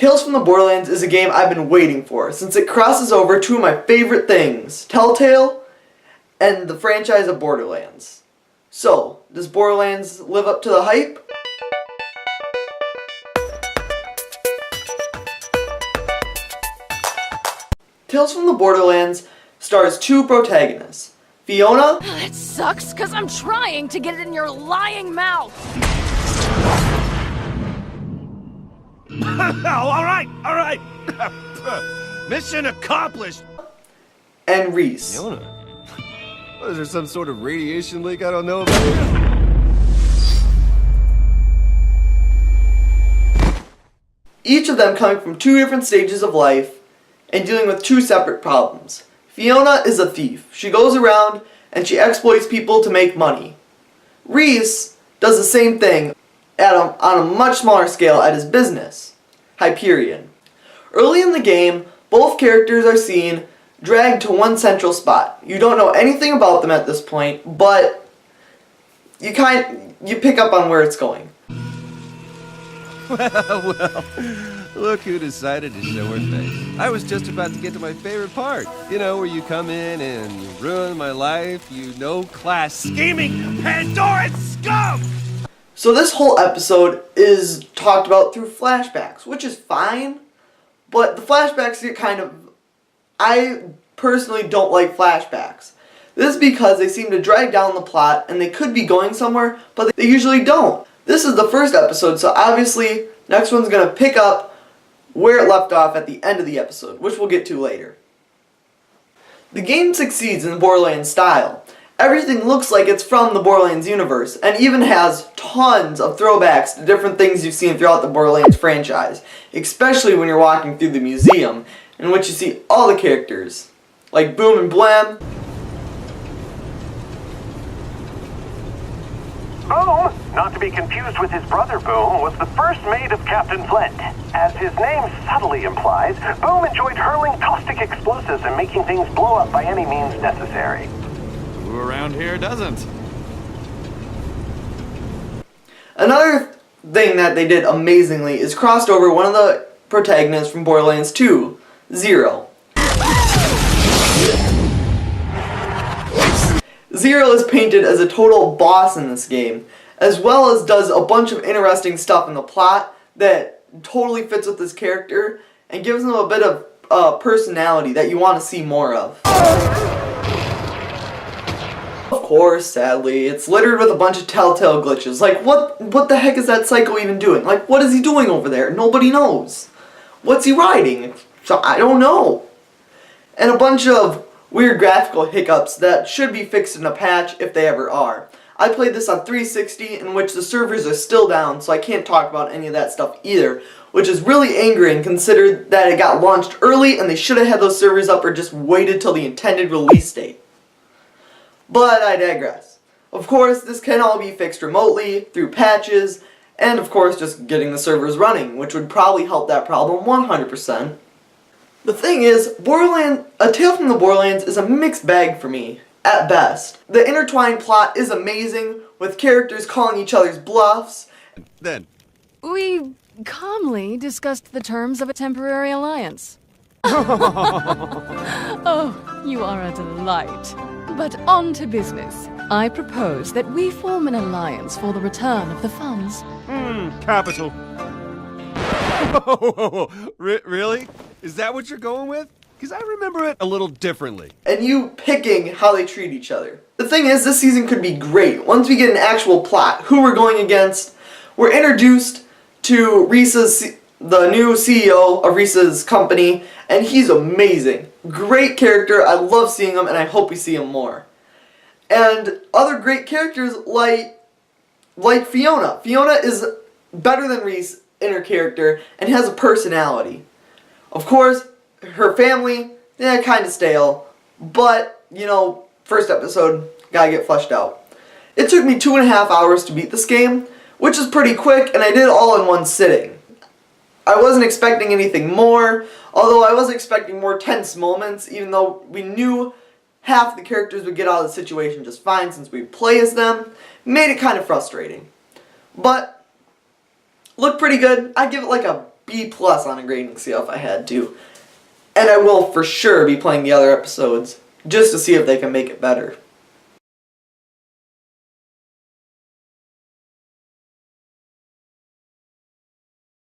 Tales from the Borderlands is a game I've been waiting for since it crosses over two of my favorite things, Telltale and the franchise of Borderlands. So, does Borderlands live up to the hype? Tales from the Borderlands stars two protagonists, Fiona. It sucks because I'm trying to get it in your lying mouth. all right. Mission accomplished. And Reese. Fiona? What, is there some sort of radiation leak I don't know about? Each of them coming from two different stages of life and dealing with two separate problems. Fiona is a thief. She goes around and she exploits people to make money. Reese does the same thing on a much smaller scale at his business, Hyperion. Early in the game, both characters are seen dragged to one central spot. You don't know anything about them at this point, but you pick up on where it's going. Well, look who decided to show her face. I was just about to get to my favorite part. You know, where you come in and you ruin my life, you no-class Scheming Pandoran scum! So this whole episode is talked about through flashbacks, which is fine, but the flashbacks get I personally don't like flashbacks. This is because they seem to drag down the plot and they could be going somewhere, but they usually don't. This is the first episode, so obviously next one's going to pick up where it left off at the end of the episode, which we'll get to later. The game succeeds in the Borderlands style. Everything looks like it's from the Borderlands universe, and even has tons of throwbacks to different things you've seen throughout the Borderlands franchise, especially when you're walking through the museum, in which you see all the characters, like Boom and Blam. Boom, not to be confused with his brother Boom, was the first mate of Captain Flint. As his name subtly implies, Boom enjoyed hurling caustic explosives and making things blow up by any means necessary. Who around here doesn't? Another thing that they did amazingly is crossed over one of the protagonists from Borderlands 2, Zero. Zero is painted as a total boss in this game, as well as does a bunch of interesting stuff in the plot that totally fits with this character and gives him a bit of personality that you want to see more of. Of course, sadly, it's littered with a bunch of Telltale glitches. Like, what the heck is that psycho even doing? Like, what is he doing over there? Nobody knows. What's he riding? So I don't know. And a bunch of weird graphical hiccups that should be fixed in a patch if they ever are. I played this on 360, in which the servers are still down, so I can't talk about any of that stuff either, which is really angering considering that it got launched early and they should have had those servers up or just waited till the intended release date. But I digress. Of course, this can all be fixed remotely, through patches, and of course just getting the servers running, which would probably help that problem 100%. The thing is, A Tale from the Borderlands is a mixed bag for me, at best. The intertwined plot is amazing, with characters calling each other's bluffs. Then. We calmly discussed the terms of a temporary alliance. Oh, you are a delight. But on to business. I propose that we form an alliance for the return of the funds. Capital. Whoa. Really? Is that what you're going with? Because I remember it a little differently. And you picking how they treat each other. The thing is, this season could be great. Once we get an actual plot, who we're going against, we're introduced to the new CEO of Reese's company, and he's amazing. Great character, I love seeing him, and I hope we see him more. And other great characters like Fiona. Fiona is better than Reese in her character, and has a personality. Of course, her family, kind of stale, but, first episode, gotta get fleshed out. It took me 2.5 hours to beat this game, which is pretty quick, and I did it all in one sitting. I wasn't expecting anything more, although I was expecting more tense moments, even though we knew half the characters would get out of the situation just fine since we play as them. Made it kind of frustrating. But, looked pretty good. I'd give it like a B+ on a grading scale if I had to. And I will for sure be playing the other episodes just to see if they can make it better.